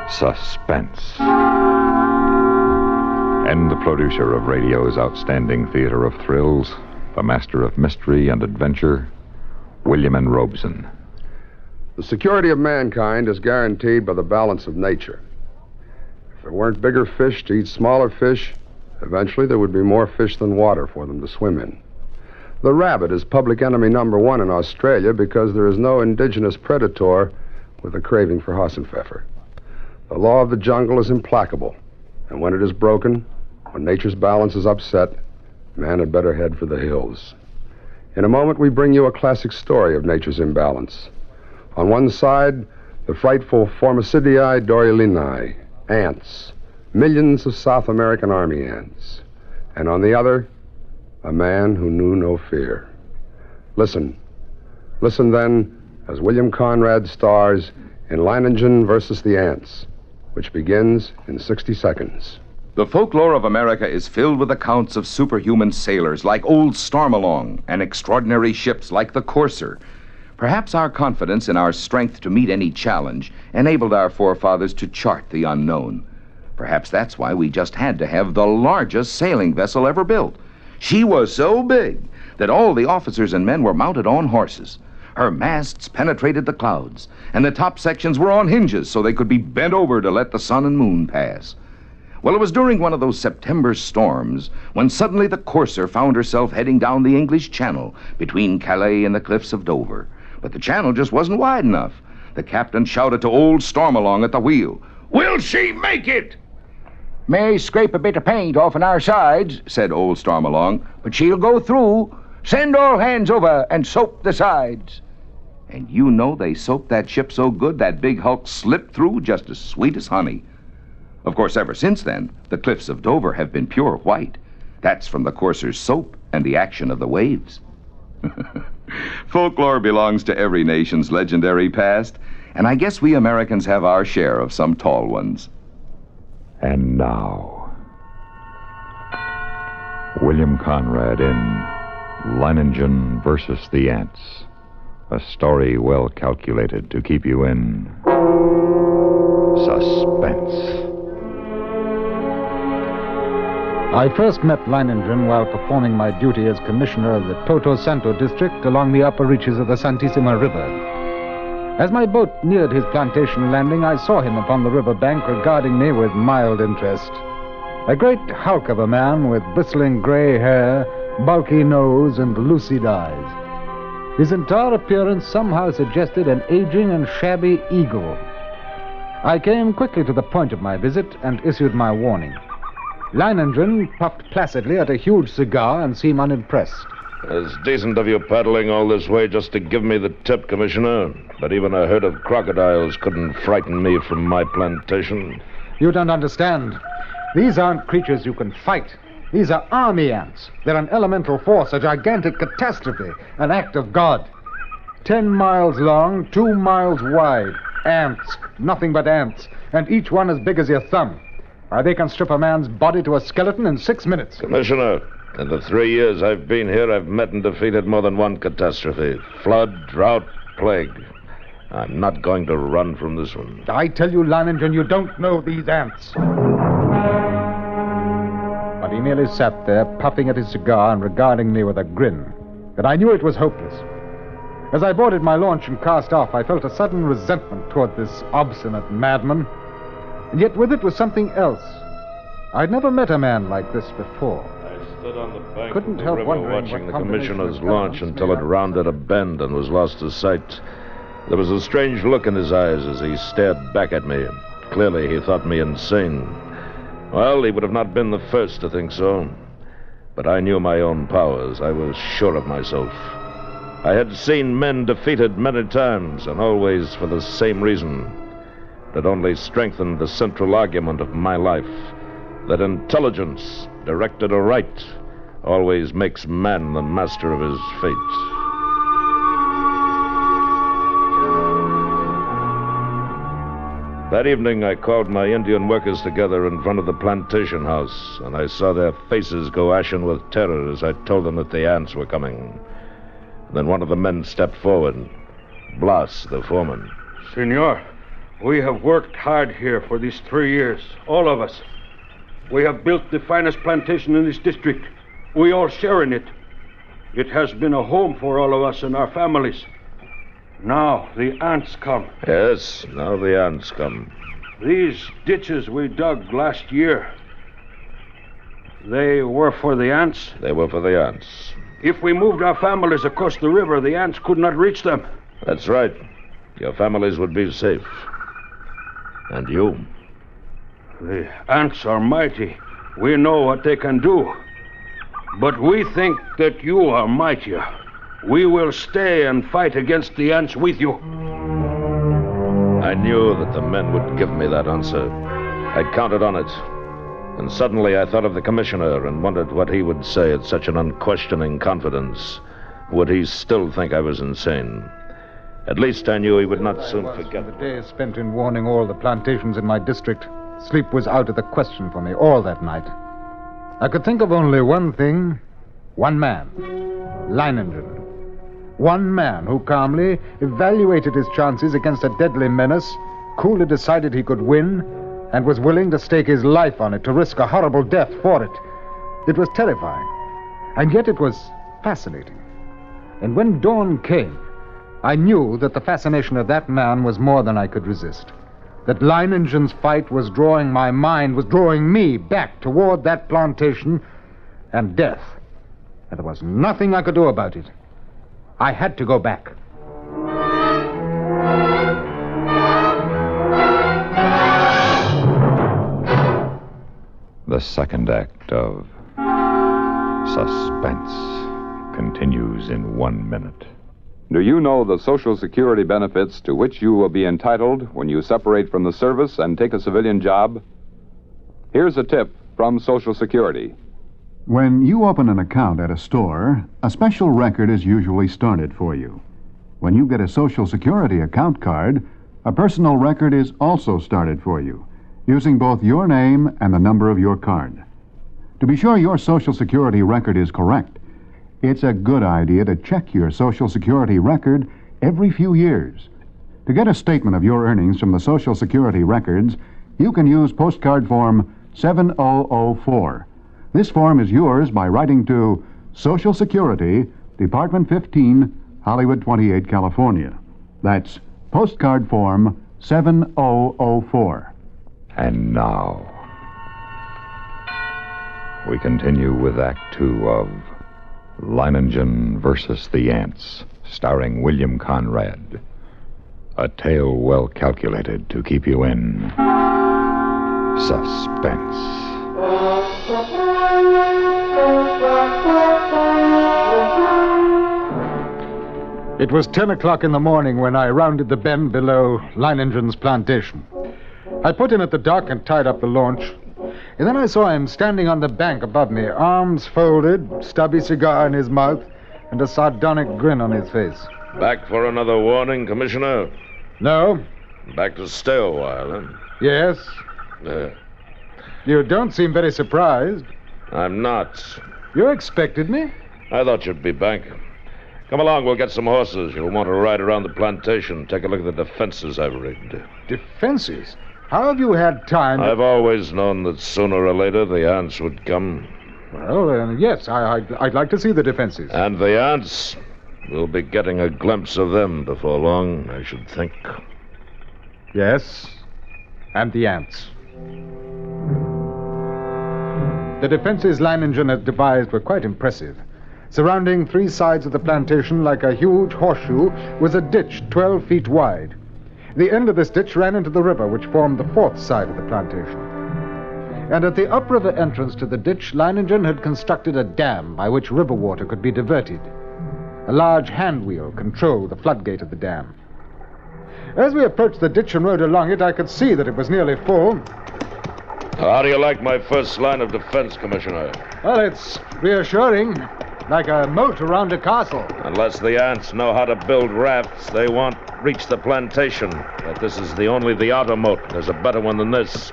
Suspense. And the producer of radio's outstanding theater of thrills, the master of mystery and adventure, William N. Robeson. The security of mankind is guaranteed by the balance of nature. If there weren't bigger fish to eat smaller fish, eventually there would be more fish than water for them to swim in. The rabbit is public enemy number one in Australia because there is no indigenous predator with a craving for Hassenpfeffer. The law of the jungle is implacable, and when it is broken, when nature's balance is upset, man had better head for the hills. In a moment, we bring you a classic story of nature's imbalance. On one side, the frightful Formicidiae doralinae, ants, millions of South American army ants. And on the other, a man who knew no fear. Listen. Listen, then, as William Conrad stars in Leiningen versus the Ants, which begins in 60 seconds. The folklore of America is filled with accounts of superhuman sailors like old Stormalong and extraordinary ships like the Courser. Perhaps our confidence in our strength to meet any challenge enabled our forefathers to chart the unknown. Perhaps that's why we just had to have the largest sailing vessel ever built. She was so big that all the officers and men were mounted on horses. Her masts penetrated the clouds, and the top sections were on hinges so they could be bent over to let the sun and moon pass. Well, it was during one of those September storms when suddenly the Courser found herself heading down the English Channel between Calais and the cliffs of Dover. But the channel just wasn't wide enough. The captain shouted to old Stormalong at the wheel, "Will she make it?" "May scrape a bit of paint off on our sides," said old Stormalong, "but she'll go through. Send all hands over and soap the sides." And you know they soaped that ship so good that big hulk slipped through just as sweet as honey. Of course, ever since then, the cliffs of Dover have been pure white. That's from the Courser's soap and the action of the waves. Folklore belongs to every nation's legendary past, and I guess we Americans have our share of some tall ones. And now, William Conrad in Leiningen versus the Ants. A story well calculated to keep you in suspense. I first met Leiningen while performing my duty as commissioner of the Toto Santo district along the upper reaches of the Santissima River. As my boat neared his plantation landing, I saw him upon the river bank regarding me with mild interest. A great hulk of a man with bristling gray hair, bulky nose, and lucid eyes. His entire appearance somehow suggested an aging and shabby eagle. I came quickly to the point of my visit and issued my warning. Leiningen puffed placidly at a huge cigar and seemed unimpressed. It's decent of you paddling all this way just to give me the tip, Commissioner. But even a herd of crocodiles couldn't frighten me from my plantation. You don't understand. These aren't creatures you can fight. These are army ants. They're an elemental force, a gigantic catastrophe, an act of God. 10 miles long, 2 miles wide. Ants, nothing but ants, and each one as big as your thumb. Why, they can strip a man's body to a skeleton in 6 minutes. Commissioner, in the 3 years I've been here, I've met and defeated more than one catastrophe. Flood, drought, plague. I'm not going to run from this one. I tell you, Leiningen, you don't know these ants. But he merely sat there, puffing at his cigar and regarding me with a grin. And I knew it was hopeless. As I boarded my launch and cast off, I felt a sudden resentment toward this obstinate madman. And yet with it was something else. I'd never met a man like this before. I stood on the bank Couldn't of the help river wondering watching what the Commissioner's combination of launch elements until may it have- rounded a bend and was lost to sight. There was a strange look in his eyes as he stared back at me. Clearly, he thought me insane. Well, he would have not been the first to think so. But I knew my own powers. I was sure of myself. I had seen men defeated many times, and always for the same reason. That only strengthened the central argument of my life. That intelligence, directed aright, always makes man the master of his fate. That evening, I called my Indian workers together in front of the plantation house, and I saw their faces go ashen with terror as I told them that the ants were coming. Then one of the men stepped forward. Blas, the foreman. Senor, We have worked hard here for these 3 years, all of us. We have built the finest plantation in this district. We all share in it. It has been a home for all of us and our families. Now the ants come. Yes, now the ants come. These ditches we dug last year, they were for the ants? They were for the ants. If we moved our families across the river, the ants could not reach them. That's right. Your families would be safe. And you? The ants are mighty. We know what they can do. But we think that you are mightier. We will stay and fight against the ants with you. I knew that the men would give me that answer. I'd counted on it. And suddenly I thought of the commissioner and wondered what he would say at such an unquestioning confidence. Would he still think I was insane? At least I knew he would not soon forget. The days spent in warning all the plantations in my district, sleep was out of the question for me all that night. I could think of only one thing, one man, Leiningen. One man who calmly evaluated his chances against a deadly menace, coolly decided he could win, and was willing to stake his life on it, to risk a horrible death for it. It was terrifying, and yet it was fascinating. And when dawn came, I knew that the fascination of that man was more than I could resist. That Leiningen's fight was drawing my mind, was drawing me back toward that plantation and death. And there was nothing I could do about it. I had to go back. The second act of Suspense continues in 1 minute. Do you know the Social Security benefits to which you will be entitled when you separate from the service and take a civilian job? Here's a tip from Social Security. When you open an account at a store, a special record is usually started for you. When you get a Social Security account card, a personal record is also started for you, using both your name and the number of your card. To be sure your Social Security record is correct, it's a good idea to check your Social Security record every few years. To get a statement of your earnings from the Social Security records, you can use postcard form 7004. This form is yours by writing to Social Security, Department 15, Hollywood 28, California. That's postcard form 7004. And now, we continue with Act 2 of Leiningen versus the Ants, starring William Conrad. A tale well calculated to keep you in suspense. It was 10 o'clock in the morning when I rounded the bend below Leiningen's plantation. I put in at the dock and tied up the launch. And then I saw him standing on the bank above me, arms folded, stubby cigar in his mouth, and a sardonic grin on his face. Back for another warning, Commissioner? No. Back to stay a while, huh? Yes. You don't seem very surprised. I'm not. You expected me? I thought you'd be back. Come along, we'll get some horses. You'll want to ride around the plantation, take a look at the defenses I've rigged. Defenses? How have you had time? I've always known that sooner or later the ants would come. Well, yes, I'd like to see the defenses. And the ants? We'll be getting a glimpse of them before long, I should think. Yes, and the ants. The defenses Leiningen had devised were quite impressive. Surrounding 3 sides of the plantation like a huge horseshoe was a ditch 12 feet wide. The end of this ditch ran into the river, which formed the 4th side of the plantation. And at the upriver entrance to the ditch, Leiningen had constructed a dam by which river water could be diverted. A large hand wheel controlled the floodgate of the dam. As we approached the ditch and rode along it, I could see that it was nearly full. How do you like my first line of defense, Commissioner? Well, it's reassuring. Like a moat around a castle. Unless the ants know how to build rafts, they won't reach the plantation. But this is only the outer moat. There's a better one than this.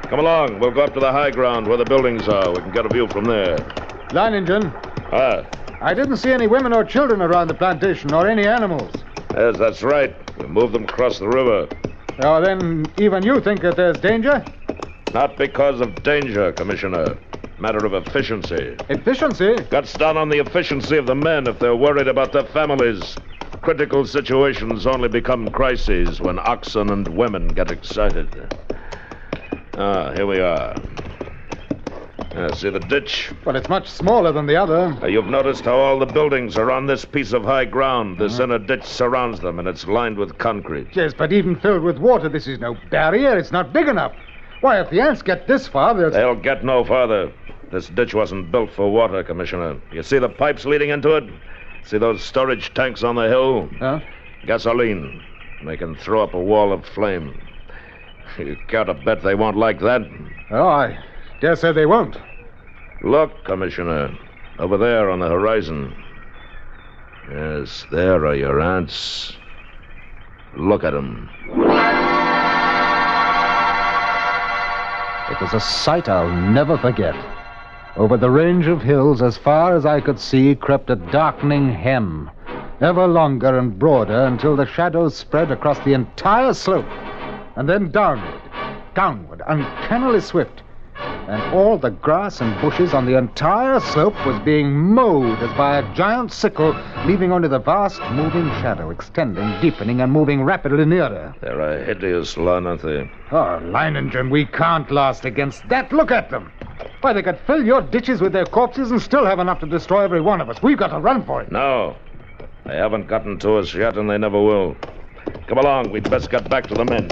Come along. We'll go up to the high ground where the buildings are. We can get a view from there. Leiningen. I didn't see any women or children around the plantation, or any animals. Yes, that's right. We moved them across the river. Oh, then even you think that there's danger? Not because of danger, Commissioner. Matter of efficiency. Efficiency? Cuts down on the efficiency of the men if they're worried about their families. Critical situations only become crises when oxen and women get excited. Here we are. See the ditch? Well, it's much smaller than the other. You've noticed how all the buildings are on this piece of high ground. This inner ditch surrounds them, and it's lined with concrete. Yes, but even filled with water, this is no barrier. It's not big enough. Why, if the ants get this far, they'll get no farther. This ditch wasn't built for water, Commissioner. You see the pipes leading into it? See those storage tanks on the hill? Huh? Gasoline. They can throw up a wall of flame. You care to bet they won't like that? Oh, I dare say they won't. Look, Commissioner. Over there on the horizon. Yes, there are your ants. Look at them. It was a sight I'll never forget. Over the range of hills, as far as I could see, crept a darkening hem, ever longer and broader until the shadows spread across the entire slope, and then downward, uncannily swift. And all the grass and bushes on the entire slope was being mowed as by a giant sickle, leaving only the vast moving shadow, extending, deepening, and moving rapidly nearer. They're a hideous lot, aren't they? Oh, Leiningen, we can't last against that. Look at them. Why, they could fill your ditches with their corpses and still have enough to destroy every one of us. We've got to run for it. No. They haven't gotten to us yet, and they never will. Come along. We'd best get back to the men.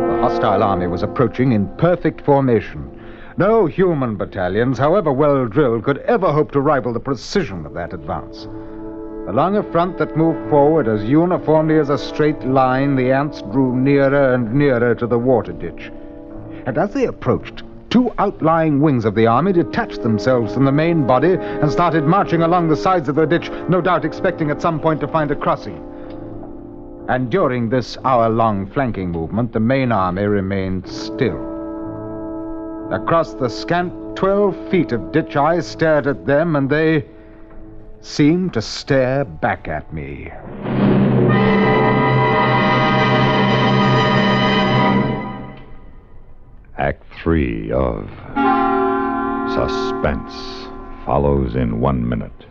The hostile army was approaching in perfect formation. No human battalions, however well drilled, could ever hope to rival the precision of that advance. Along a front that moved forward as uniformly as a straight line, the ants drew nearer and nearer to the water ditch. And as they approached, two outlying wings of the army detached themselves from the main body and started marching along the sides of the ditch, no doubt expecting at some point to find a crossing. And during this hour-long flanking movement, the main army remained still. Across the scant 12 feet of ditch, I stared at them, and they seemed to stare back at me. Act 3 of Suspense follows in 1 minute.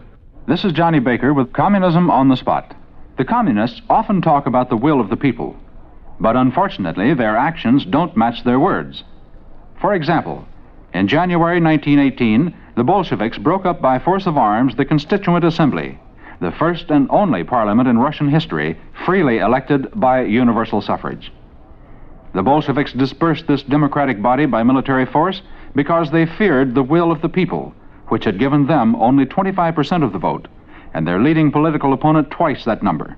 This is Johnny Baker with Communism on the Spot. The communists often talk about the will of the people, but unfortunately their actions don't match their words. For example, in January 1918, the Bolsheviks broke up by force of arms the Constituent Assembly, the first and only parliament in Russian history freely elected by universal suffrage. The Bolsheviks dispersed this democratic body by military force because they feared the will of the people, which had given them only 25% of the vote, and their leading political opponent twice that number.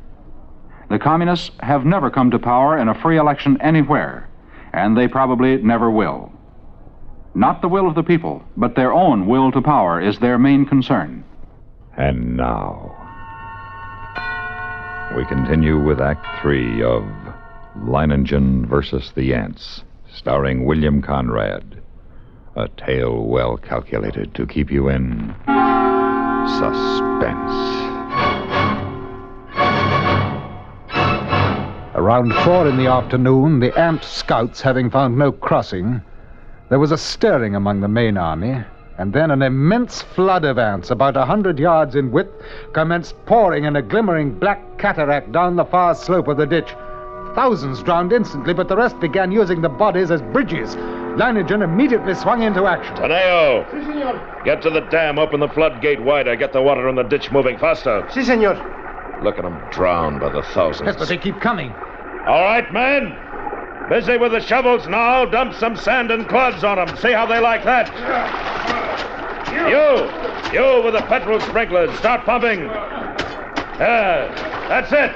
The communists have never come to power in a free election anywhere, and they probably never will. Not the will of the people, but their own will to power is their main concern. And now, we continue with Act 3 of Leiningen versus the Ants, starring William Conrad. A tale well calculated to keep you in suspense. Around 4 in the afternoon, the ant scouts having found no crossing, there was a stirring among the main army, and then an immense flood of ants, about 100 yards in width, commenced pouring in a glimmering black cataract down the far slope of the ditch. Thousands drowned instantly, but the rest began using the bodies as bridges. Leiningen immediately swung into action. Taneo! Si, senor. Get to the dam, open the floodgate wider, get the water in the ditch moving faster. Si, senor. Look at them drown by the thousands. Yes, but they keep coming. All right, men. Busy with the shovels now. Dump some sand and clods on them. See how they like that. You with the petrol sprinklers. Start pumping. That's it.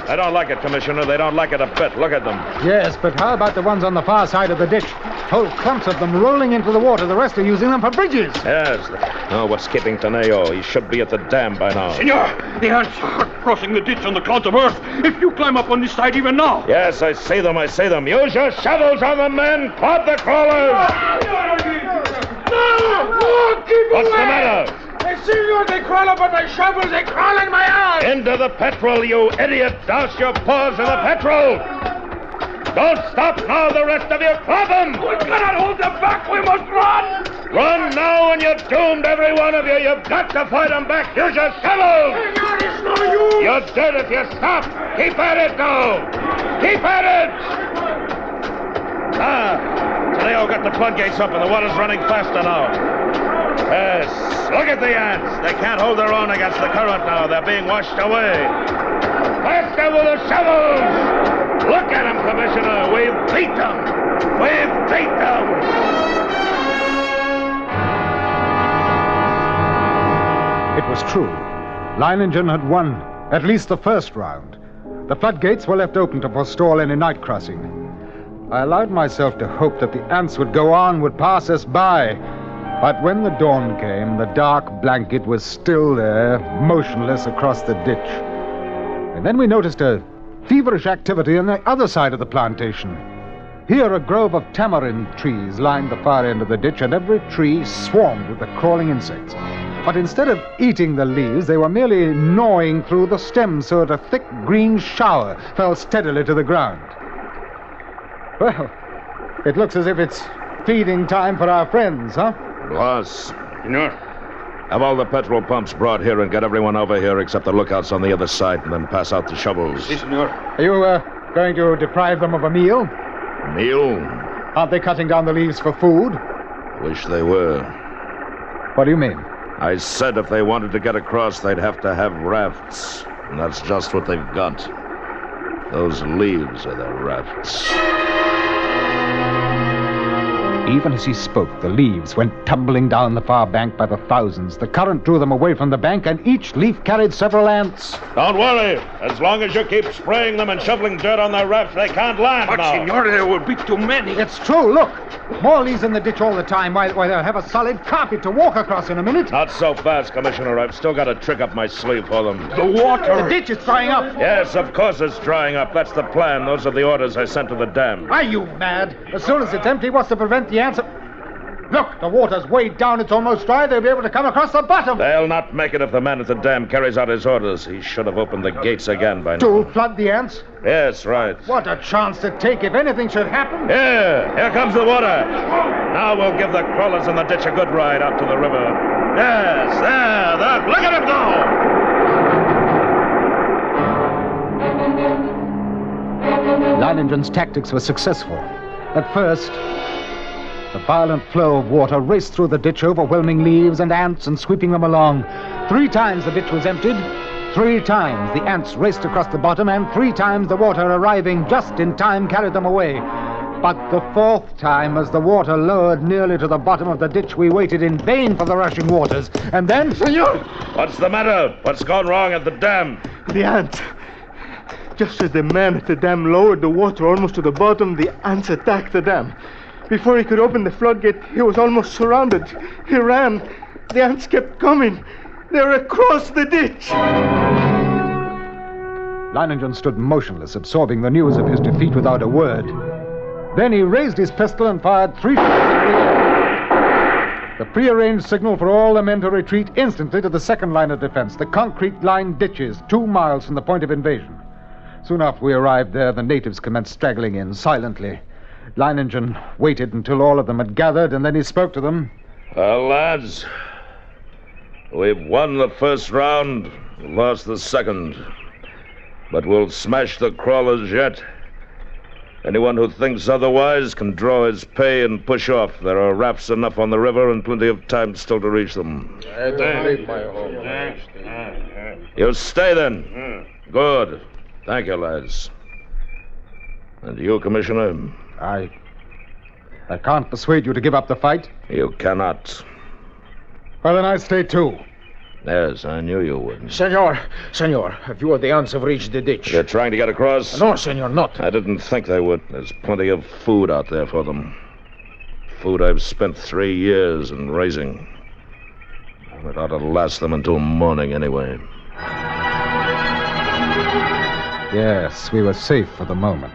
I don't like it, Commissioner. They don't like it a bit. Look at them. Yes, but how about the ones on the far side of the ditch? Whole clumps of them rolling into the water. The rest are using them for bridges. Yes. Oh, what's keeping Taneo? He should be at the dam by now. Senor, the ants are crossing the ditch on the clouds of earth. If you climb up on this side even now. Yes, I see them. Use your shovels on them, men. Clod the crawlers. No, keep What's away. the matter? Senor, they crawl up on my shovels. They crawl in my arms. alive! Into the petrol, you idiot! Douse your paws in the petrol! Don't stop now, the rest of you! Club them! We cannot hold them back! We must run! Run now and you're doomed, every one of you! You've got to fight them back! Use your shovels! Senor, it's no use! You're dead if you stop! Keep at it now! Keep at it! Leo got the floodgates up and the water's running faster now. Yes, look at the ants. They can't hold their own against the current now. They're being washed away. Faster with the shovels! Look at them, Commissioner. We've beat them! We've beat them! It was true. Leiningen had won at least the first round. The floodgates were left open to forestall any night crossing. I allowed myself to hope that the ants would go on, would pass us by. But when the dawn came, the dark blanket was still there, motionless across the ditch. And then we noticed a feverish activity on the other side of the plantation. Here, a grove of tamarind trees lined the far end of the ditch, and every tree swarmed with the crawling insects. But instead of eating the leaves, they were merely gnawing through the stems so that a thick green shower fell steadily to the ground. Well, it looks as if it's feeding time for our friends, huh? Boss. Senor. Have all the petrol pumps brought here and get everyone over here except the lookouts on the other side, and then pass out the shovels. Si, senor. Are you going to deprive them of a meal? Meal? Aren't they cutting down the leaves for food? Wish they were. What do you mean? I said if they wanted to get across, they'd have to have rafts. And that's just what they've got. Those leaves are their rafts. Even as he spoke, the leaves went tumbling down the far bank by the thousands. The current drew them away from the bank, and each leaf carried several ants. Don't worry. As long as you keep spraying them and shoveling dirt on their rafts, they can't land But, now. senor, there will be too many. It's true, look. More leaves in the ditch all the time. Why, they'll have a solid carpet to walk across in a minute. Not so fast, Commissioner. I've still got a trick up my sleeve for them. The water. The ditch is drying up. Yes, of course it's drying up. That's the plan. Those are the orders I sent to the dam. Are you mad? As soon as it's empty, what's to prevent the ants? Look, the water's way down. It's almost dry. They'll be able to come across the bottom. They'll not make it if the man at the dam carries out his orders. He should have opened the gates again by now. To flood the ants? Yes, right. What a chance to take if anything should happen. Here comes the water. Now we'll give the crawlers in the ditch a good ride out to the river. Yes, there. Look at him go! Leiningen's tactics were successful. At first, the violent flow of water raced through the ditch, overwhelming leaves and ants and sweeping them along. 3 times the ditch was emptied. 3 times the ants raced across the bottom, and 3 times the water arriving just in time carried them away. But the 4th time, as the water lowered nearly to the bottom of the ditch, we waited in vain for the rushing waters. And then... Senor! What's the matter? What's gone wrong at the dam? The ants. Just as the man at the dam lowered the water almost to the bottom, the ants attacked the dam. Before he could open the floodgate, he was almost surrounded. He ran. The ants kept coming. They were across the ditch. Leiningen stood motionless, absorbing the news of his defeat without a word. Then he raised his pistol and fired 3 shots into the air. The prearranged signal for all the men to retreat instantly to the second line of defense, the concrete-lined ditches 2 miles from the point of invasion. Soon after we arrived there, the natives commenced straggling in, silently. Leiningen waited until all of them had gathered, and then he spoke to them. Well, lads, we've won the first round, lost the second. But we'll smash the crawlers yet. Anyone who thinks otherwise can draw his pay and push off. There are rafts enough on the river and plenty of time still to reach them. You stay then. Good. Thank you, lads. And you, Commissioner? I can't persuade you to give up the fight. You cannot. Well, then I stay too. Yes, I knew you wouldn't. Senor, a few of the ants have reached the ditch. They're trying to get across? No, senor, not. I didn't think they would. There's plenty of food out there for them. Food I've spent 3 years in raising. It ought to last them until morning anyway. Yes, we were safe for the moment.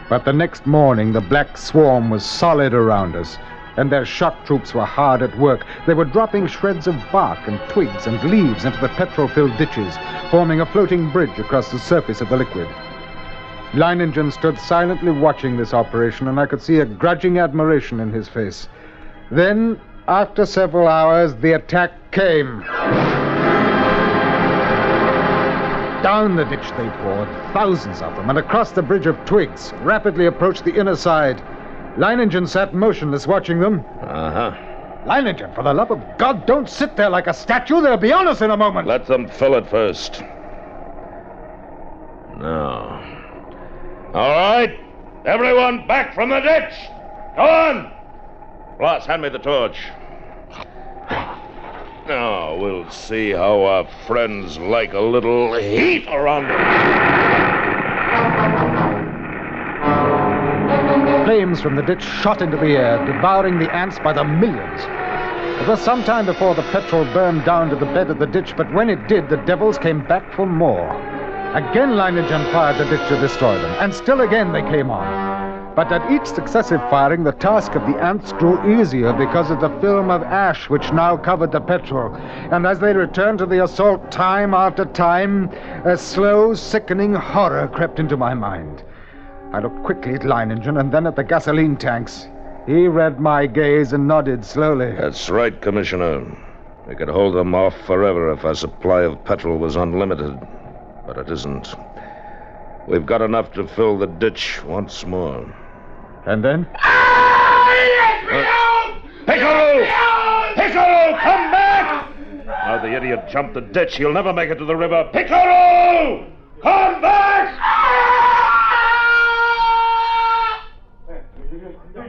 But the next morning, the black swarm was solid around us, and their shock troops were hard at work. They were dropping shreds of bark and twigs and leaves into the petrol-filled ditches, forming a floating bridge across the surface of the liquid. Leiningen stood silently watching this operation, and I could see a grudging admiration in his face. Then, after several hours, the attack came. Down the ditch they poured, thousands of them, and across the bridge of twigs, rapidly approached the inner side. Leiningen sat motionless watching them. Leiningen, for the love of God, don't sit there like a statue. They'll be on us in a moment. Let them fill it first. Now. All right. Everyone back from the ditch. Go on. Blas, hand me the torch. Now, we'll see how our friends like a little heat around them. Flames from the ditch shot into the air, devouring the ants by the millions. It was some time before the petrol burned down to the bed of the ditch, but when it did, the devils came back for more. Again, Leiningen fired the ditch to destroy them, and still again they came on. But at each successive firing, the task of the ants grew easier because of the film of ash which now covered the petrol. And as they returned to the assault time after time, a slow, sickening horror crept into my mind. I looked quickly at Leiningen and then at the gasoline tanks. He read my gaze and nodded slowly. That's right, Commissioner. We could hold them off forever if our supply of petrol was unlimited. But it isn't. We've got enough to fill the ditch once more. And then? Piccolo! Piccolo, come back! Now the idiot jumped the ditch. He'll never make it to the river. Piccolo! Come back!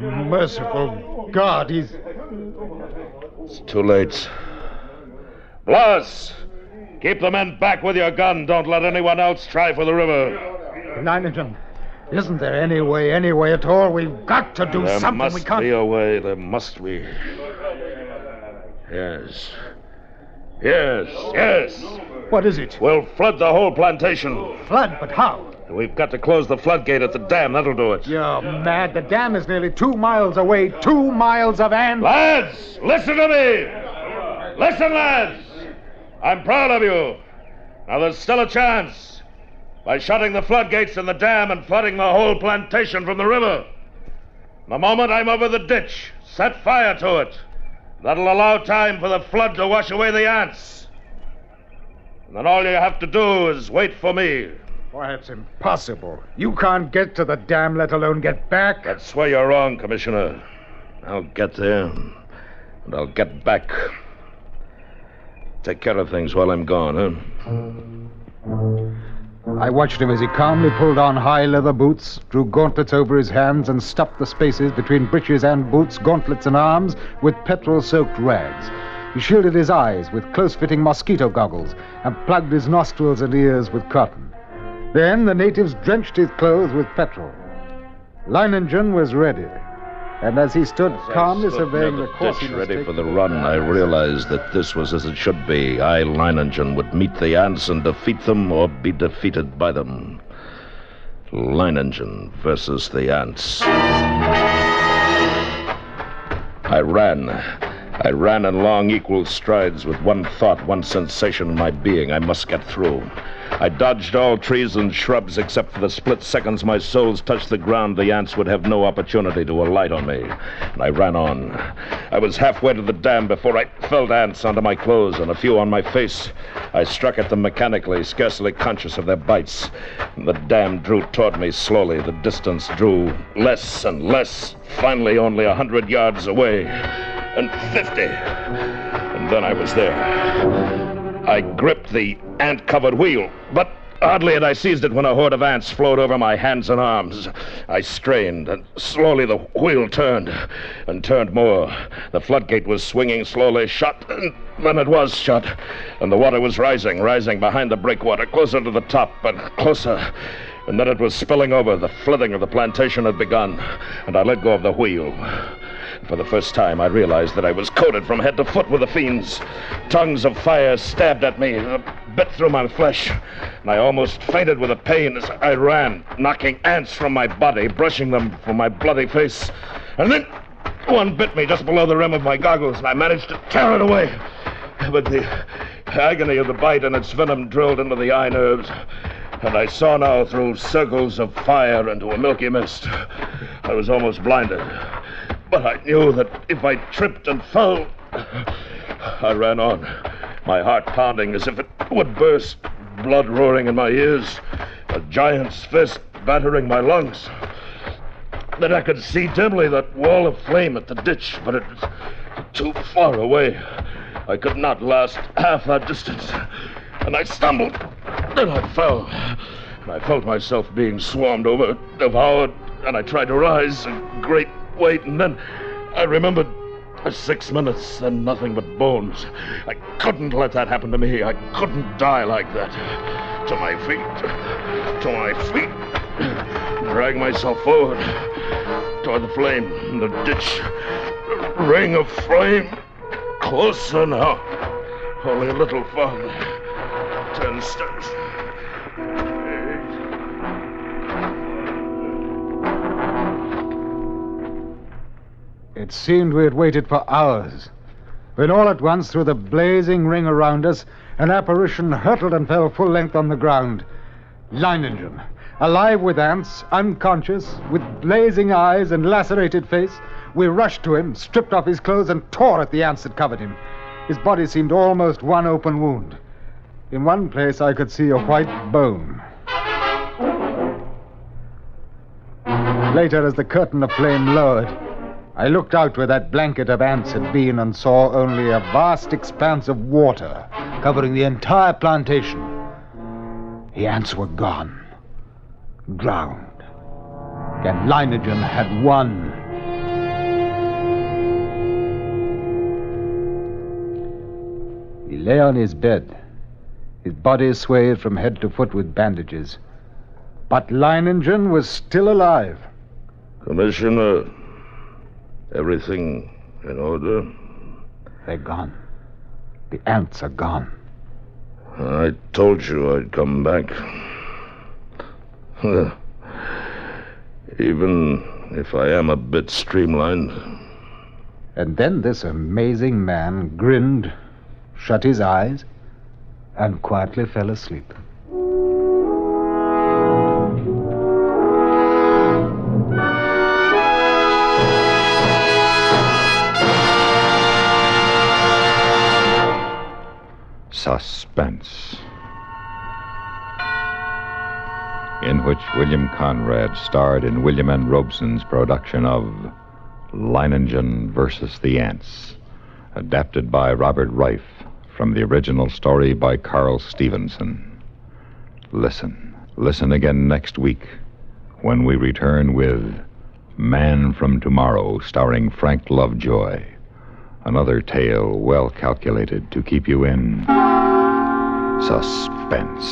Merciful God, he's... It's too late. Blas! Keep the men back with your gun. Don't let anyone else try for the river. Leiningen, isn't there any way at all? We've got to do something. We can't... There must be a way. There must be. Yes. What is it? We'll flood the whole plantation. Flood? But how? We've got to close the floodgate at the dam. That'll do it. You're mad. The dam is nearly 2 miles away. 2 miles of ants. Lads, listen to me. Listen, lads. I'm proud of you. Now, there's still a chance. By shutting the floodgates in the dam and flooding the whole plantation from the river. The moment I'm over the ditch, set fire to it. That'll allow time for the flood to wash away the ants. And then all you have to do is wait for me. Why, it's impossible. You can't get to the dam, let alone get back. That's where you're wrong, Commissioner. I'll get there, and I'll get back. Take care of things while I'm gone, huh? I watched him as he calmly pulled on high leather boots, drew gauntlets over his hands, and stuffed the spaces between breeches and boots, gauntlets and arms, with petrol-soaked rags. He shielded his eyes with close-fitting mosquito goggles and plugged his nostrils and ears with cotton. Then the natives drenched his clothes with petrol. Leiningen was ready, and as he stood calmly surveying the course he must ready take for the run, I realized that this was as it should be. I, Leiningen, would meet the ants and defeat them or be defeated by them. Leiningen versus the ants. I ran in long, equal strides with one thought, one sensation in my being. I must get through. I dodged all trees and shrubs except for the split seconds my soles touched the ground. The ants would have no opportunity to alight on me. And I ran on. I was halfway to the dam before I felt ants under my clothes and a few on my face. I struck at them mechanically, scarcely conscious of their bites. And the dam drew toward me slowly. The distance drew less and less. Finally, only 100 yards away. And 50. And then I was there. I gripped the ant-covered wheel, but hardly had I seized it when a horde of ants flowed over my hands and arms. I strained, and slowly the wheel turned, and turned more. The floodgate was swinging slowly shut, and then it was shut, and the water was rising behind the breakwater, closer to the top, and closer. And then it was spilling over. The flooding of the plantation had begun, and I let go of the wheel. For the first time, I realized that I was coated from head to foot with the fiends. Tongues of fire stabbed at me, bit through my flesh, and I almost fainted with the pain as I ran, knocking ants from my body, brushing them from my bloody face. And then one bit me just below the rim of my goggles, and I managed to tear it away. but the agony of the bite and its venom drilled into the eye nerves. And I saw now through circles of fire into a milky mist. I was almost blinded. But I knew that if I tripped and fell... I ran on, my heart pounding as if it would burst, blood roaring in my ears, a giant's fist battering my lungs. Then I could see dimly that wall of flame at the ditch, but it was too far away. I could not last half that distance. And I stumbled. Then I fell. And I felt myself being swarmed over, devoured, and I tried to rise, a great weight, and then I remembered 6 minutes, then nothing but bones. I couldn't let that happen to me. I couldn't die like that. To my feet. Drag myself forward toward the flame, the ditch, the ring of flame. Closer now. Only a little farther. 10 steps. 8. It seemed we had waited for hours, when all at once, through the blazing ring around us, an apparition hurtled and fell full length on the ground. Leiningen, alive with ants, unconscious, with blazing eyes and lacerated face. We rushed to him, stripped off his clothes, and tore at the ants that covered him. His body seemed almost one open wound. In one place I could see a white bone. Later, as the curtain of flame lowered, I looked out where that blanket of ants had been and saw only a vast expanse of water covering the entire plantation. The ants were gone, drowned, and Leiningen had won. He lay on his bed, his body swathed from head to foot with bandages. But Leiningen was still alive. Commissioner, everything in order? They're gone. The ants are gone. I told you I'd come back. Even if I am a bit streamlined. And then this amazing man grinned, shut his eyes, and quietly fell asleep. Suspense, in which William Conrad starred in William N. Robeson's production of Leiningen versus the Ants, adapted by Robert Reif from the original story by Carl Stevenson. Listen again next week when we return with Man from Tomorrow, starring Frank Lovejoy. Another tale well calculated to keep you in suspense.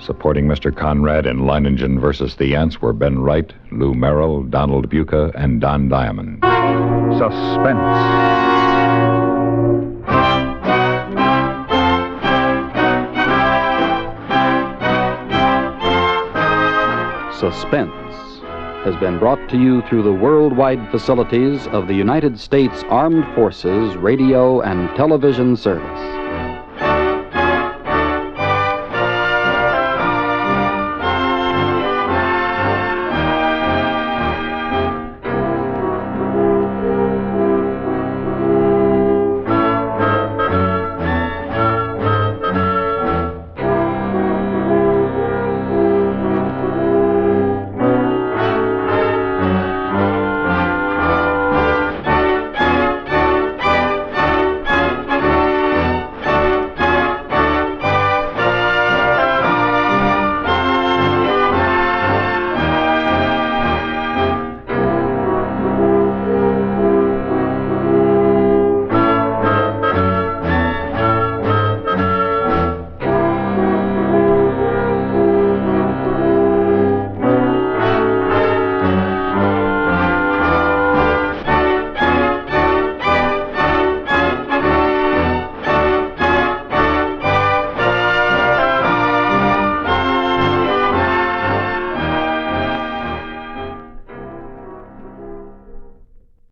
Supporting Mr. Conrad in Leiningen versus the Ants were Ben Wright, Lou Merrill, Donald Buca, and Don Diamond. Suspense. Suspense has been brought to you through the worldwide facilities of the United States Armed Forces Radio and Television Service.